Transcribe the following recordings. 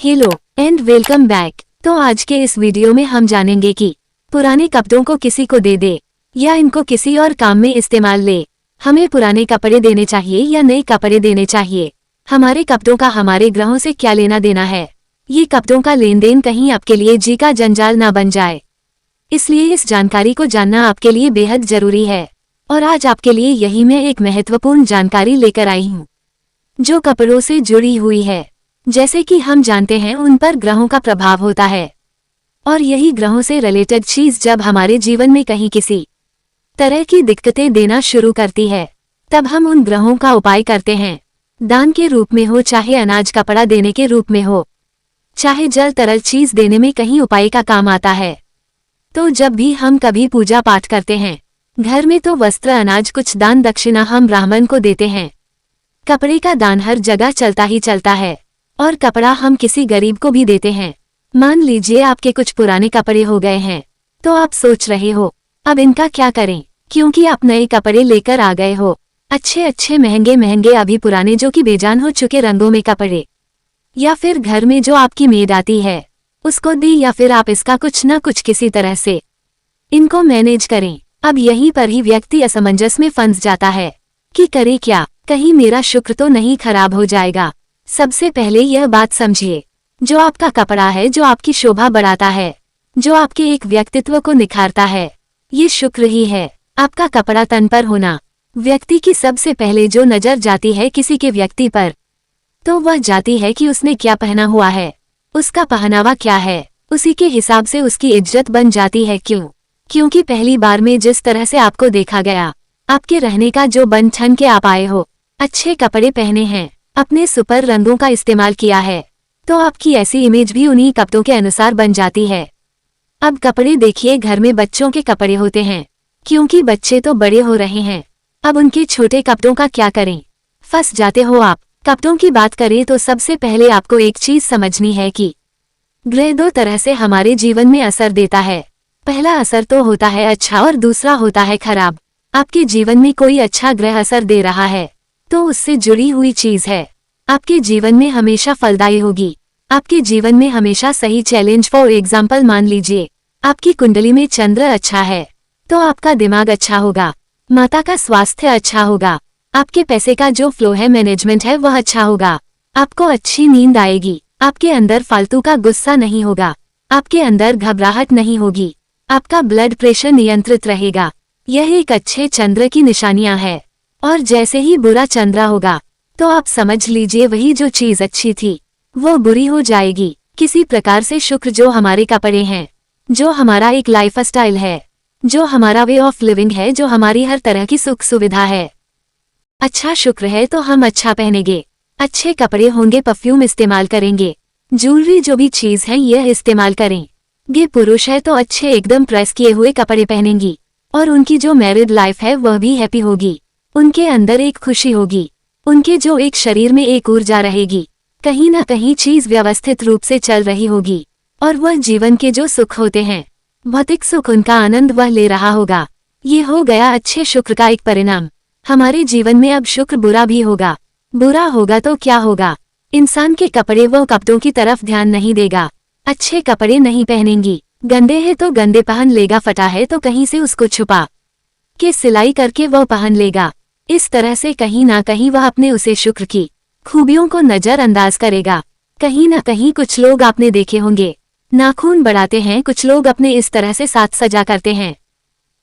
Hello and welcome back. तो आज के इस वीडियो में हम जानेंगे कि पुराने कपड़ों को किसी को दे दे या इनको किसी और काम में इस्तेमाल ले। हमें पुराने कपड़े देने चाहिए या नए कपड़े देने चाहिए। हमारे कपड़ों का हमारे ग्रहों से क्या लेना देना है। ये कपड़ों का लेन देन कहीं आपके लिए जी का जंजाल ना बन जाए, इसलिए इस जानकारी को जानना आपके लिए बेहद जरूरी है। और आज आपके लिए यही मैं एक महत्वपूर्ण जानकारी लेकर आई हूँ जो कपड़ों से जुड़ी हुई है। जैसे कि हम जानते हैं उन पर ग्रहों का प्रभाव होता है, और यही ग्रहों से रिलेटेड चीज जब हमारे जीवन में कहीं किसी तरह की दिक्कतें देना शुरू करती है, तब हम उन ग्रहों का उपाय करते हैं। दान के रूप में हो, चाहे अनाज कपड़ा देने के रूप में हो, चाहे जल तरल चीज देने में कहीं उपाय का काम आता है। तो जब भी हम कभी पूजा पाठ करते हैं घर में, तो वस्त्र अनाज कुछ दान दक्षिणा हम ब्राह्मण को देते हैं। कपड़े का दान हर जगह चलता ही चलता है, और कपड़ा हम किसी गरीब को भी देते हैं। मान लीजिए आपके कुछ पुराने कपड़े हो गए हैं, तो आप सोच रहे हो अब इनका क्या करें, क्योंकि आप नए कपड़े लेकर आ गए हो, अच्छे अच्छे महंगे महंगे, अभी पुराने जो कि बेजान हो चुके रंगों में कपड़े, या फिर घर में जो आपकी मेड आती है उसको दी, या फिर आप इसका कुछ न कुछ किसी तरह से इनको मैनेज करें। अब यहीं पर ही व्यक्ति असमंजस में फंस जाता है कि करे क्या, कहीं मेरा शुक्र तो नहीं खराब हो जाएगा। सबसे पहले यह बात समझिए, जो आपका कपड़ा है, जो आपकी शोभा बढ़ाता है, जो आपके एक व्यक्तित्व को निखारता है, ये शुक्र ही है। आपका कपड़ा तन पर होना, व्यक्ति की सबसे पहले जो नजर जाती है किसी के व्यक्ति पर, तो वह जाती है कि उसने क्या पहना हुआ है, उसका पहनावा क्या है। उसी के हिसाब से उसकी इज्जत बन जाती है। क्यों? क्योंकि पहली बार में जिस तरह से आपको देखा गया, आपके रहने का जो बन ठन के आप आए हो, अच्छे कपड़े पहने हैं, अपने सुपर रंगों का इस्तेमाल किया है, तो आपकी ऐसी इमेज भी उन्हीं कपड़ों के अनुसार बन जाती है। अब कपड़े देखिए, घर में बच्चों के कपड़े होते हैं, क्योंकि बच्चे तो बड़े हो रहे हैं। अब उनके छोटे कपड़ों का क्या करें, फंस जाते हो आप। कपड़ों की बात करें तो सबसे पहले आपको एक चीज समझनी है कि ग्रह दो तरह से हमारे जीवन में असर देता है। पहला असर तो होता है अच्छा, और दूसरा होता है खराब। आपके जीवन में कोई अच्छा ग्रह असर दे रहा है तो उससे जुड़ी हुई चीज है, आपके जीवन में हमेशा फलदायी होगी, आपके जीवन में हमेशा सही चैलेंज। फॉर एग्जाम्पल मान लीजिए आपकी कुंडली में चंद्र अच्छा है तो आपका दिमाग अच्छा होगा, माता का स्वास्थ्य अच्छा होगा, आपके पैसे का जो फ्लो है, मैनेजमेंट है, वह अच्छा होगा, आपको अच्छी नींद आएगी, आपके अंदर फालतू का गुस्सा नहीं होगा, आपके अंदर घबराहट नहीं होगी, आपका ब्लड प्रेशर नियंत्रित रहेगा। यह एक अच्छे चंद्र की निशानियां है। और जैसे ही बुरा चंद्र होगा तो आप समझ लीजिए वही जो चीज अच्छी थी वो बुरी हो जाएगी। किसी प्रकार से शुक्र जो हमारे कपड़े हैं, जो हमारा एक लाइफ स्टाइल है, जो हमारा वे ऑफ लिविंग है, जो हमारी हर तरह की सुख सुविधा है, अच्छा शुक्र है तो हम अच्छा पहनेंगे, अच्छे कपड़े होंगे, परफ्यूम इस्तेमाल करेंगे, ज्वेलरी जो भी चीज है यह इस्तेमाल करें। गे पुरुष है तो अच्छे एकदम प्रेस किए हुए कपड़े पहनेंगी, और उनकी जो मैरिड लाइफ है वह भी हैप्पी होगी, उनके अंदर एक खुशी होगी, उनके जो एक शरीर में एक ऊर्जा रहेगी, कहीं ना कहीं चीज व्यवस्थित रूप से चल रही होगी, और वह जीवन के जो सुख होते हैं, भौतिक सुख, उनका आनंद वह ले रहा होगा। ये हो गया अच्छे शुक्र का एक परिणाम। हमारे जीवन में अब शुक्र बुरा भी होगा। बुरा होगा तो क्या होगा, इंसान के कपड़े वह कपड़ों की तरफ ध्यान नहीं देगा, अच्छे कपड़े नहीं पहनेंगी, गंदे है तो गंदे पहन लेगा, फटा है तो कहीं से उसको छुपा के सिलाई करके वह पहन लेगा। इस तरह से कहीं ना कहीं वह अपने उसे शुक्र की खूबियों को नजरअंदाज करेगा। कहीं ना कहीं कुछ लोग आपने देखे होंगे नाखून बढ़ाते हैं, कुछ लोग अपने इस तरह से साथ सजा करते हैं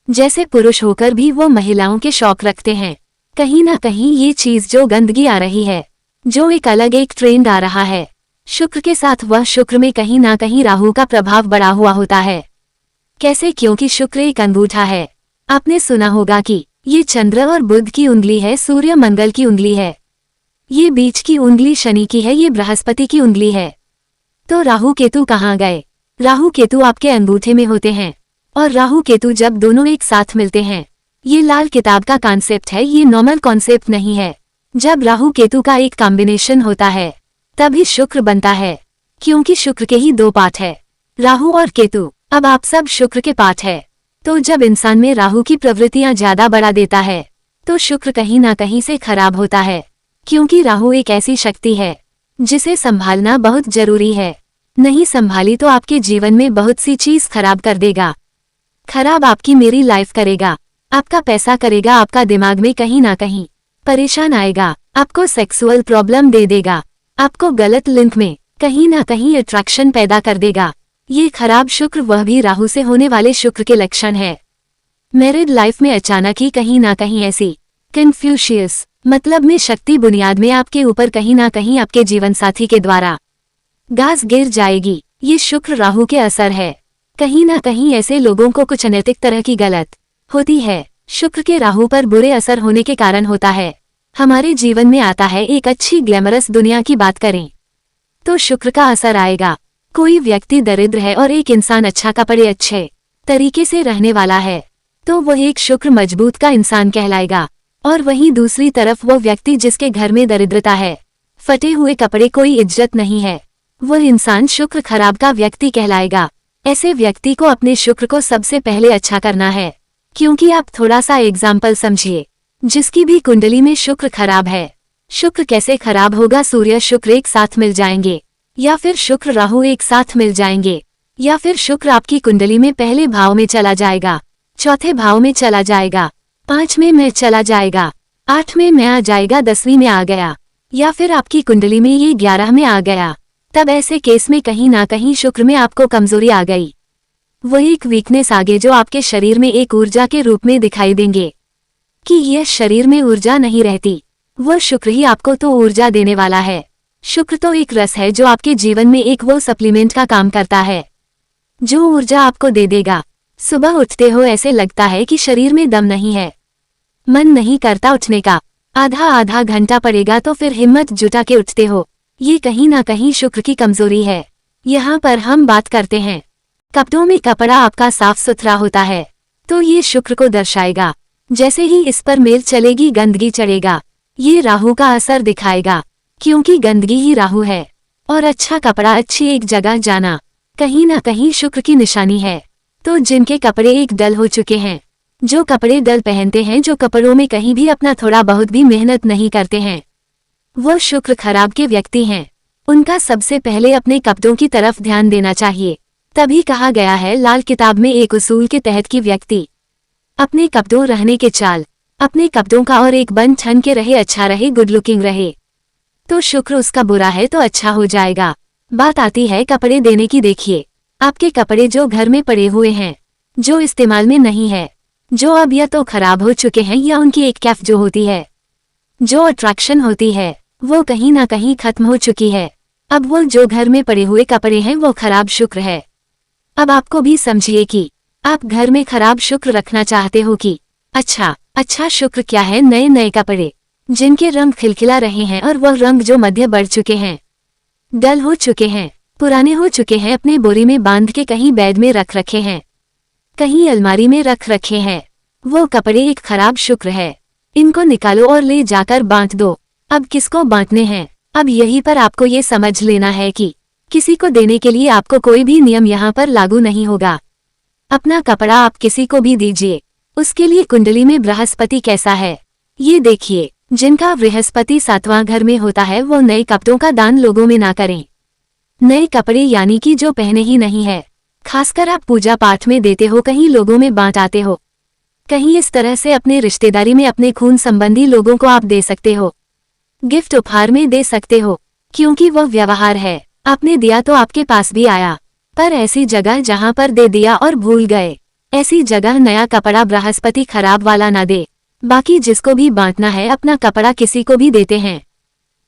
जैसे पुरुष होकर भी वो महिलाओं के शौक रखते हैं। कहीं ना कहीं ये चीज जो गंदगी आ रही है, जो एक अलग एक ट्रेंड आ रहा है शुक्र के साथ, वह शुक्र में कहीं ना कहीं राहु का प्रभाव बढ़ा हुआ होता है। कैसे? क्योंकि शुक्र एक अंगूठा है। आपने सुना होगा कि ये चंद्र और बुध की उंगली है, सूर्य मंगल की उंगली है, ये बीच की उंगली शनि की है, ये बृहस्पति की उंगली है। तो राहु केतु कहाँ गए? राहु केतु आपके अंगूठे में होते हैं, और राहु केतु जब दोनों एक साथ मिलते हैं, ये लाल किताब का कॉन्सेप्ट है, ये नॉर्मल कॉन्सेप्ट नहीं है। जब राहु केतु का एक कॉम्बिनेशन होता है तभी शुक्र बनता है, क्योंकि शुक्र के ही दो पार्ट है, राहु और केतु। अब आप सब शुक्र के पार्ट है, तो जब इंसान में राहु की प्रवृत्तियां ज्यादा बढ़ा देता है तो शुक्र कहीं ना कहीं से खराब होता है, क्योंकि राहु एक ऐसी शक्ति है जिसे संभालना बहुत जरूरी है। नहीं संभाली तो आपके जीवन में बहुत सी चीज खराब कर देगा। खराब आपकी मेरी लाइफ करेगा, आपका पैसा करेगा, आपका दिमाग में कहीं ना कहीं परेशान आएगा, आपको सेक्सुअल प्रॉब्लम दे देगा, आपको गलत लिंक में कहीं ना कहीं अट्रैक्शन पैदा कर देगा। ये खराब शुक्र, वह भी राहु से होने वाले शुक्र के लक्षण है। मैरिड लाइफ में अचानक ही कहीं ना कहीं ऐसी कन्फ्यूशियस मतलब में शक्ति बुनियाद में आपके ऊपर कहीं ना कहीं आपके जीवन साथी के द्वारा गाज गिर जाएगी। ये शुक्र राहु के असर है। कहीं ना कहीं ऐसे लोगों को कुछ अनैतिक तरह की गलत होती है। शुक्र के राहु पर बुरे असर होने के कारण होता है हमारे जीवन में आता है एक अच्छी ग्लैमरस दुनिया की बात करें तो शुक्र का असर आएगा। कोई व्यक्ति दरिद्र है और एक इंसान अच्छा कपड़े अच्छे तरीके से रहने वाला है तो वह एक शुक्र मजबूत का इंसान कहलाएगा। और वहीं दूसरी तरफ वो व्यक्ति जिसके घर में दरिद्रता है, फटे हुए कपड़े, कोई इज्जत नहीं है, वह इंसान शुक्र खराब का व्यक्ति कहलाएगा। ऐसे व्यक्ति को अपने शुक्र को सबसे पहले अच्छा करना है, क्योंकि आप थोड़ा सा एग्जाम्पल समझिए। जिसकी भी कुंडली में शुक्र खराब है, शुक्र कैसे खराब होगा? सूर्य शुक्र एक साथ मिल जाएंगे, या फिर शुक्र राहु एक साथ मिल जाएंगे, या फिर शुक्र आपकी कुंडली में पहले भाव में चला जाएगा, चौथे भाव में चला जाएगा, 5 में चला जाएगा, 8 में आ जाएगा, 10वीं में आ गया, या फिर आपकी कुंडली में ये 11 में आ गया। तब ऐसे केस में कहीं ना कहीं शुक्र में आपको कमजोरी आ गई, वही एक वीकनेस आगे जो आपके शरीर में एक ऊर्जा के रूप में दिखाई देंगे कि यह शरीर में ऊर्जा नहीं रहती, वह शुक्र ही आपको तो ऊर्जा देने वाला है। शुक्र तो एक रस है जो आपके जीवन में एक वो सप्लीमेंट का काम करता है जो ऊर्जा आपको दे देगा। सुबह उठते हो ऐसे लगता है कि शरीर में दम नहीं है, मन नहीं करता उठने का, आधा घंटा पड़ेगा तो फिर हिम्मत जुटा के उठते हो। ये कहीं ना कहीं शुक्र की कमजोरी है। यहाँ पर हम बात करते हैं कपड़ों में। कपड़ा आपका साफ सुथरा होता है तो ये शुक्र को दर्शाएगा। जैसे ही इस पर मेल चलेगी गंदगी चढ़ेगा, ये राहु का असर दिखाएगा, क्योंकि गंदगी ही राहु है। और अच्छा कपड़ा, अच्छी एक जगह जाना कहीं ना कहीं शुक्र की निशानी है। तो जिनके कपड़े एक डल हो चुके हैं, जो कपड़े डल पहनते हैं, जो कपड़ों में कहीं भी अपना थोड़ा बहुत भी मेहनत नहीं करते हैं, वो शुक्र खराब के व्यक्ति हैं। उनका सबसे पहले अपने कपड़ों की तरफ ध्यान देना चाहिए। तभी कहा गया है लाल किताब में एक उसूल के तहत कि व्यक्ति अपने कपड़ों रहने के चाल, अपने कपड़ों का और एक बन ठन के रहे, अच्छा रहे, गुड लुकिंग रहे, तो शुक्र उसका बुरा है तो अच्छा हो जाएगा। बात आती है कपड़े देने की। देखिए आपके कपड़े जो घर में पड़े हुए हैं, जो इस्तेमाल में नहीं है, जो अब या तो खराब हो चुके हैं, या उनकी एक कैफ जो होती है, जो अट्रैक्शन होती है, वो कहीं ना कहीं खत्म हो चुकी है। अब वो जो घर में पड़े हुए कपड़े हैं वो खराब शुक्र है। अब आपको भी समझिए कि आप घर में खराब शुक्र रखना चाहते हो कि अच्छा शुक्र क्या है? नए नए कपड़े जिनके रंग खिलखिला रहे हैं और वह रंग जो मध्य बढ़ चुके हैं, डल हो चुके हैं, पुराने हो चुके हैं, अपने बोरी में बांध के कहीं बेड में रख रखे हैं, कहीं अलमारी में रख रखे हैं, वो कपड़े एक खराब शुक्र है। इनको निकालो और ले जाकर बांट दो। अब किसको बांटने हैं? अब यहीं पर आपको ये समझ लेना है कि किसी को देने के लिए आपको कोई भी नियम यहाँ पर लागू नहीं होगा। अपना कपड़ा आप किसी को भी दीजिए, उसके लिए कुंडली में बृहस्पति कैसा है ये देखिए। जिनका बृहस्पति 7वां घर में होता है वो नए कपड़ों का दान लोगों में ना करें। नए कपड़े यानी कि जो पहने ही नहीं है, खासकर आप पूजा पाठ में देते हो, कहीं लोगों में बांट आते हो, कहीं इस तरह से अपने रिश्तेदारी में अपने खून संबंधी लोगों को आप दे सकते हो, गिफ्ट उपहार में दे सकते हो, क्योंकि वह व्यवहार है। आपने दिया तो आपके पास भी आया, पर ऐसी जगह जहां पर दे दिया और भूल गए, ऐसी जगह नया कपड़ा बृहस्पति खराब वाला ना दे। बाकी जिसको भी बांटना है अपना कपड़ा किसी को भी देते हैं,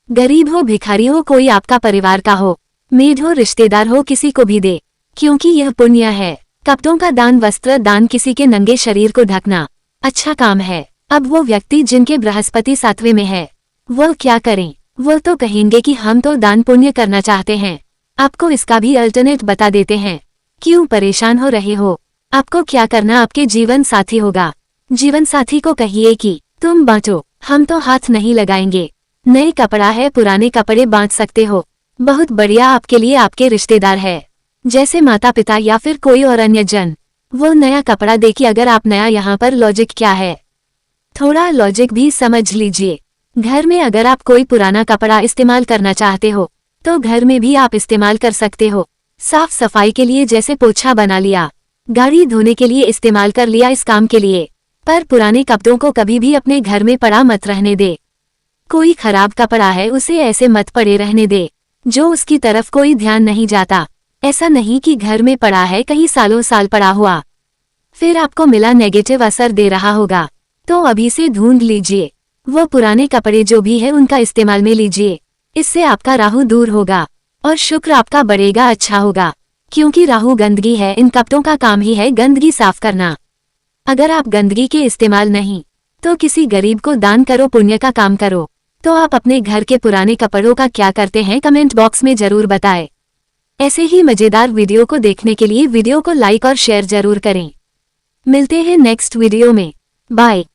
गरीब हो, भिखारी हो, कोई आपका परिवार का हो, मेड हो, रिश्तेदार हो, किसी को भी दे, क्योंकि यह पुण्य है। कपड़ों का दान, वस्त्र दान, किसी के नंगे शरीर को ढकना अच्छा काम है। अब वो व्यक्ति जिनके बृहस्पति 7वें में है वो क्या करें? वो तो कहेंगे कि हम तो दान पुण्य करना चाहते हैं। आपको इसका भी अल्टरनेट बता देते हैं। क्यों परेशान हो रहे हो? आपको क्या करना, आपके जीवन साथी होगा, जीवन साथी को कहिए कि तुम बांटो, हम तो हाथ नहीं लगाएंगे। नए कपड़ा है, पुराने कपड़े बांट सकते हो, बहुत बढ़िया। आपके लिए आपके रिश्तेदार है, जैसे माता पिता या फिर कोई और अन्य जन, वो नया कपड़ा देखिए। अगर आप नया, यहाँ पर लॉजिक क्या है, थोड़ा लॉजिक भी समझ लीजिए। घर में अगर आप कोई पुराना कपड़ा इस्तेमाल करना चाहते हो तो घर में भी आप इस्तेमाल कर सकते हो। साफ सफाई के लिए जैसे पोछा बना लिया, गाड़ी धोने के लिए इस्तेमाल कर लिया इस काम के लिए। पर पुराने कपड़ों को कभी भी अपने घर में पड़ा मत रहने दे। कोई खराब कपड़ा है उसे ऐसे मत पड़े रहने दे जो उसकी तरफ कोई ध्यान नहीं जाता। ऐसा नहीं कि घर में पड़ा है कहीं सालों साल पड़ा हुआ, फिर आपको मिला नेगेटिव असर दे रहा होगा। तो अभी से ढूंढ लीजिए वो पुराने कपड़े जो भी है उनका इस्तेमाल में लीजिए। इससे आपका राहु दूर होगा और शुक्र आपका बढ़ेगा, अच्छा होगा। क्योंकि राहु गंदगी है, इन कपड़ों का काम ही है गंदगी साफ करना। अगर आप गंदगी के इस्तेमाल नहीं तो किसी गरीब को दान करो, पुण्य का काम करो। तो आप अपने घर के पुराने कपड़ों का क्या करते हैं कमेंट बॉक्स में जरूर बताएं। ऐसे ही मजेदार वीडियो को देखने के लिए वीडियो को लाइक और शेयर जरूर करें। मिलते हैं नेक्स्ट वीडियो में। बाय।